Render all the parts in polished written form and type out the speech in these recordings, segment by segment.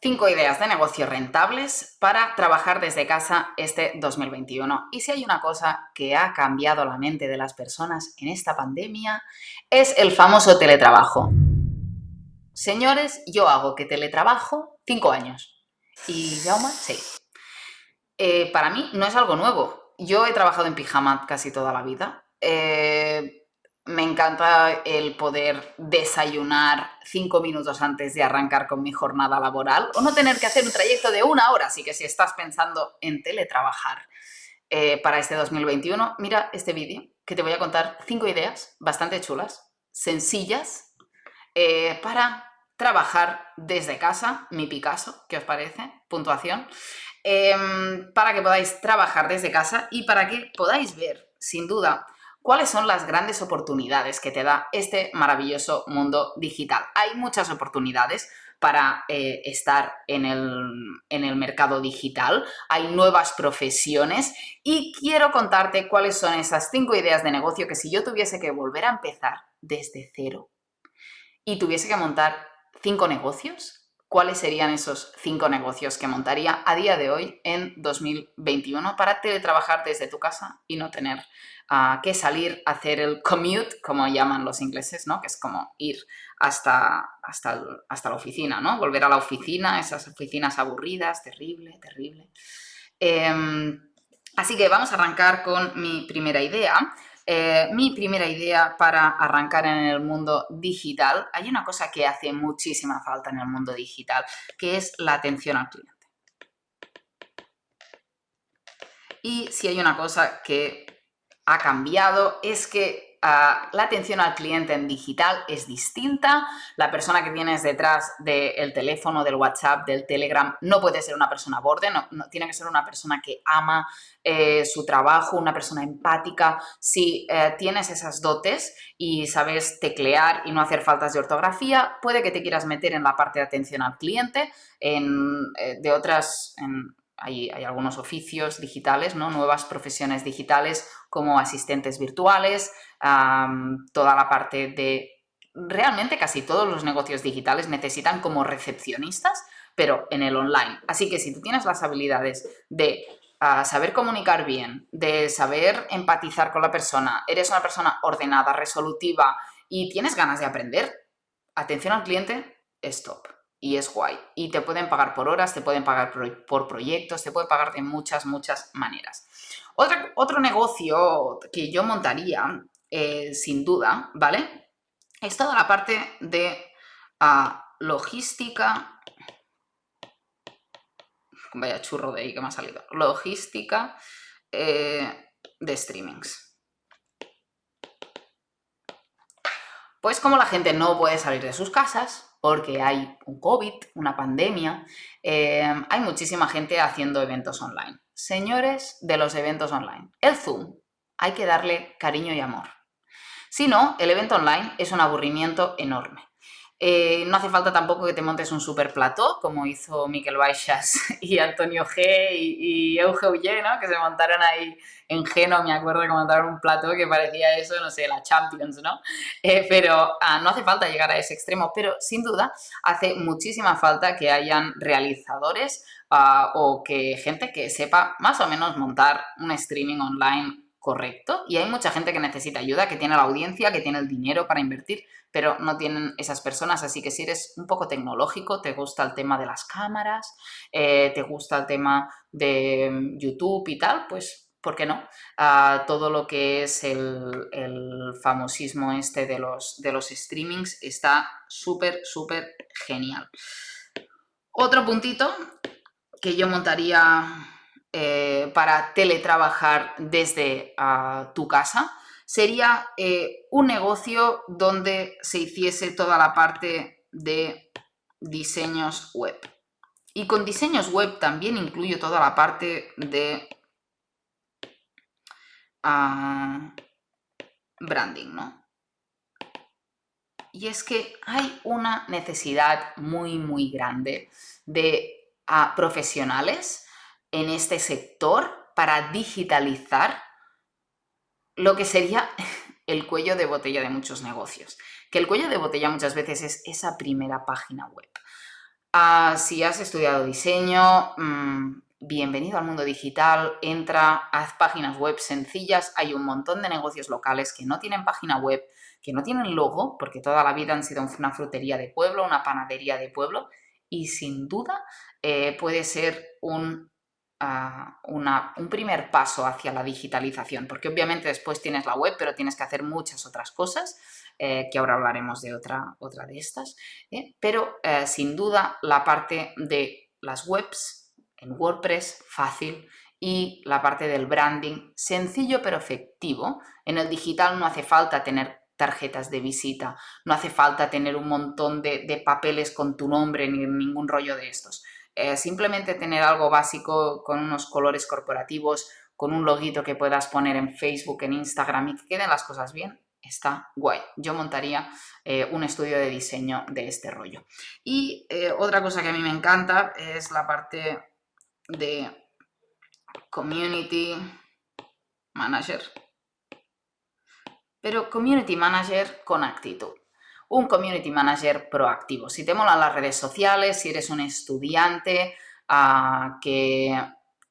5 ideas de negocio rentables para trabajar desde casa este 2021. Y si hay una cosa que ha cambiado la mente de las personas en esta pandemia, es el famoso teletrabajo. Señores, yo hago que teletrabajo 5 años. ¿Y Jaume? Sí. Para mí no es algo nuevo. Yo he trabajado en pijama casi toda la vida. Me encanta el poder desayunar 5 minutos antes de arrancar con mi jornada laboral o no tener que hacer un trayecto de 1 hora. Así que si estás pensando en teletrabajar para este 2021, mira este vídeo que te voy a contar 5 ideas bastante chulas, sencillas, para trabajar desde casa, mi Picasso, ¿qué os parece? Puntuación. Para que podáis trabajar desde casa y para que podáis ver, sin duda, cuáles son las grandes oportunidades que te da este maravilloso mundo digital. Hay muchas oportunidades para estar en el mercado digital, hay nuevas profesiones y quiero contarte cuáles son esas 5 ideas de negocio que si yo tuviese que volver a empezar desde cero y tuviese que montar 5 negocios, ¿cuáles serían esos 5 negocios que montaría a día de hoy en 2021 para teletrabajar desde tu casa y no tener que salir a hacer el commute, como llaman los ingleses, ¿no? Que es como ir hasta la oficina, ¿no? Volver a la oficina, esas oficinas aburridas, terrible, terrible. Así que vamos a arrancar con mi primera idea. Mi primera idea para arrancar en el mundo digital, hay una cosa que hace muchísima falta en el mundo digital, que es la atención al cliente. Y si hay una cosa que ha cambiado es que la atención al cliente en digital es distinta. La persona que tienes detrás del teléfono, del WhatsApp, del Telegram, no puede ser una persona borde, no tiene que ser una persona que ama su trabajo, una persona empática. Si tienes esas dotes y sabes teclear y no hacer faltas de ortografía, puede que te quieras meter en la parte de atención al cliente, hay algunos oficios digitales, ¿no? Nuevas profesiones digitales como asistentes virtuales, toda la parte de... Realmente casi todos los negocios digitales necesitan como recepcionistas, pero en el online. Así que si tú tienes las habilidades de saber comunicar bien, de saber empatizar con la persona, eres una persona ordenada, resolutiva y tienes ganas de aprender, atención al cliente es top. Y es guay. Y te pueden pagar por horas, te pueden pagar por proyectos, te pueden pagar de muchas, muchas maneras. Otro negocio que yo montaría, sin duda, ¿vale? Es toda la parte de logística. Vaya churro de ahí que me ha salido. Logística de streamings. Pues como la gente no puede salir de sus casas, porque hay un COVID, una pandemia, hay muchísima gente haciendo eventos online. Señores de los eventos online, el Zoom hay que darle cariño y amor. Si no, el evento online es un aburrimiento enorme. No hace falta tampoco que te montes un super plató, como hizo Miquel Baixas y Antonio G y Euge Ullé, ¿no? Que se montaron ahí en Geno, me acuerdo que montaron un plató que parecía eso, no sé, la Champions, ¿no? Pero no hace falta llegar a ese extremo, pero sin duda hace muchísima falta que hayan realizadores o que gente que sepa más o menos montar un streaming online correcto, y hay mucha gente que necesita ayuda, que tiene la audiencia, que tiene el dinero para invertir, pero no tienen esas personas, así que si eres un poco tecnológico, te gusta el tema de las cámaras, te gusta el tema de YouTube y tal, pues ¿por qué no? Todo lo que es el famosismo este de los streamings está súper, súper genial. Otro puntito que yo montaría para teletrabajar desde tu casa sería un negocio donde se hiciese toda la parte de diseños web. Y con diseños web también incluyo toda la parte de branding, ¿no? Y es que hay una necesidad muy, muy grande de profesionales en este sector para digitalizar lo que sería el cuello de botella de muchos negocios. Que el cuello de botella muchas veces es esa primera página web. Si has estudiado diseño, bienvenido al mundo digital, entra, haz páginas web sencillas. Hay un montón de negocios locales que no tienen página web, que no tienen logo, porque toda la vida han sido una frutería de pueblo, una panadería de pueblo, y sin duda puede ser un primer paso hacia la digitalización, porque obviamente después tienes la web, pero tienes que hacer muchas otras cosas, que ahora hablaremos de otra de estas, pero sin duda la parte de las webs en WordPress, fácil, y la parte del branding, sencillo pero efectivo. En el digital no hace falta tener tarjetas de visita, no hace falta tener un montón de papeles con tu nombre ni ningún rollo de estos. Simplemente tener algo básico con unos colores corporativos, con un loguito que puedas poner en Facebook, en Instagram y que queden las cosas bien, está guay. Yo montaría un estudio de diseño de este rollo. Y otra cosa que a mí me encanta es la parte de Community Manager. Pero Community Manager con actitud. Un Community Manager proactivo. Si te molan las redes sociales, si eres un estudiante que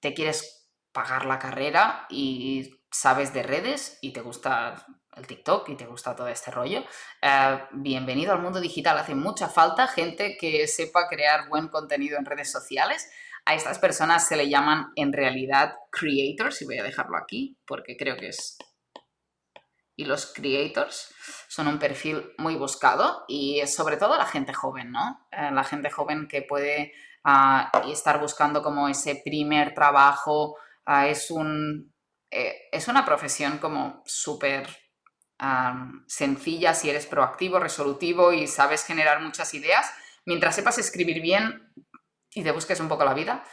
te quieres pagar la carrera y sabes de redes y te gusta el TikTok y te gusta todo este rollo, bienvenido al mundo digital. Hace mucha falta gente que sepa crear buen contenido en redes sociales. A estas personas se le llaman en realidad creators, y voy a dejarlo aquí porque creo que es... Y los creators son un perfil muy buscado y sobre todo la gente joven, ¿no? La gente joven que puede estar buscando como ese primer trabajo. Es una profesión como súper sencilla si eres proactivo, resolutivo y sabes generar muchas ideas. Mientras sepas escribir bien y te busques un poco la vida,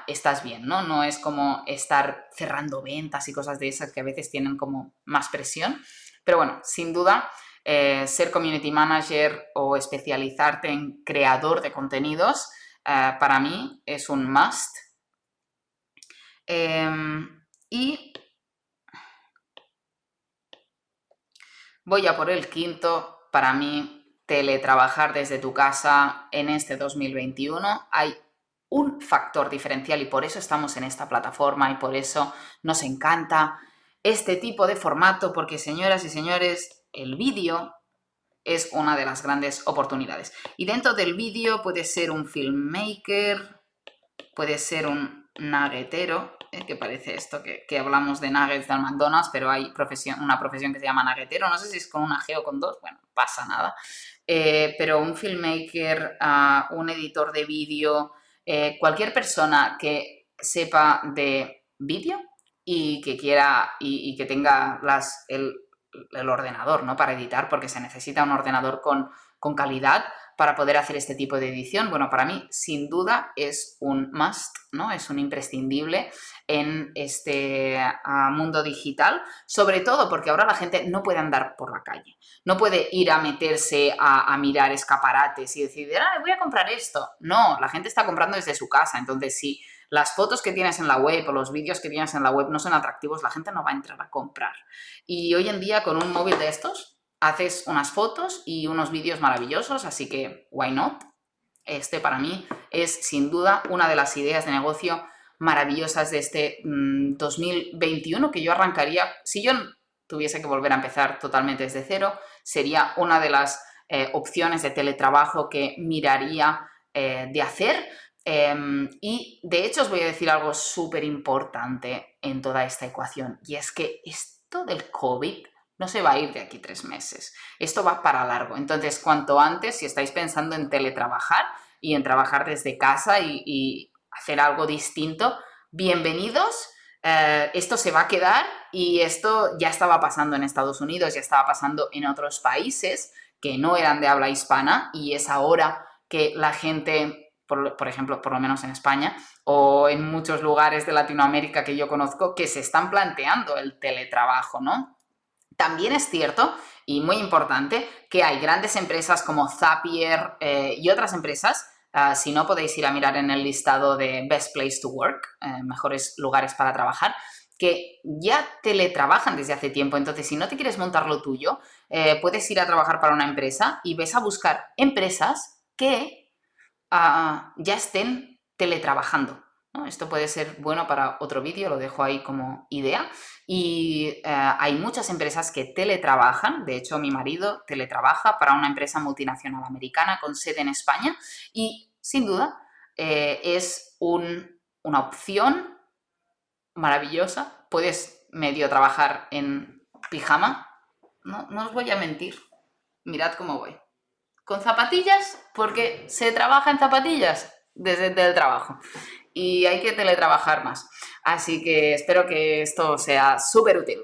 estás bien, ¿no? No es como estar cerrando ventas y cosas de esas que a veces tienen como más presión. Pero bueno, sin duda, ser community manager o especializarte en creador de contenidos, para mí es un must. Y voy a por el quinto. Para mí, teletrabajar desde tu casa en este 2021. Hay un factor diferencial y por eso estamos en esta plataforma y por eso nos encanta este tipo de formato, porque, señoras y señores, el vídeo es una de las grandes oportunidades. Y dentro del vídeo puede ser un filmmaker, puede ser un nuggetero, que parece esto que hablamos de nuggets del McDonald's, pero hay una profesión que se llama nuggetero, no sé si es con una G o con dos, bueno, pasa nada. Pero un filmmaker, un editor de vídeo, cualquier persona que sepa de vídeo y que quiera y que tenga el ordenador, ¿no?, para editar, porque se necesita un ordenador con calidad para poder hacer este tipo de edición. Bueno, para mí, sin duda, es un must, ¿no? Es un imprescindible en este mundo digital, sobre todo porque ahora la gente no puede andar por la calle, no puede ir a meterse a mirar escaparates y decir, voy a comprar esto. No, la gente está comprando desde su casa, entonces si las fotos que tienes en la web o los vídeos que tienes en la web no son atractivos, la gente no va a entrar a comprar. Y hoy en día con un móvil de estos haces unas fotos y unos vídeos maravillosos, así que why not? Este para mí es sin duda una de las ideas de negocio maravillosas de este 2021 que yo arrancaría. Si yo tuviese que volver a empezar totalmente desde cero, sería una de las opciones de teletrabajo que miraría de hacer. Y de hecho os voy a decir algo súper importante en toda esta ecuación, y es que esto del COVID no se va a ir de aquí 3 meses. Esto va para largo. Entonces, cuanto antes, si estáis pensando en teletrabajar y en trabajar desde casa y hacer algo distinto, bienvenidos. Esto se va a quedar y esto ya estaba pasando en Estados Unidos, ya estaba pasando en otros países que no eran de habla hispana, y es ahora que la gente, por ejemplo, por lo menos en España o en muchos lugares de Latinoamérica que yo conozco, que se están planteando el teletrabajo, ¿no? También es cierto, y muy importante, que hay grandes empresas como Zapier y otras empresas. Si no, podéis ir a mirar en el listado de Best Place to Work, mejores lugares para trabajar, que ya teletrabajan desde hace tiempo. Entonces, si no te quieres montar lo tuyo, puedes ir a trabajar para una empresa y ves a buscar empresas que ya estén teletrabajando, ¿no? Esto puede ser bueno para otro vídeo, lo dejo ahí como idea. Y hay muchas empresas que teletrabajan. De hecho, mi marido teletrabaja para una empresa multinacional americana con sede en España y, sin duda, es una opción maravillosa. Puedes medio trabajar en pijama. No os voy a mentir. Mirad cómo voy. Con zapatillas, porque se trabaja en zapatillas desde el trabajo y hay que teletrabajar más. Así que espero que esto sea súper útil.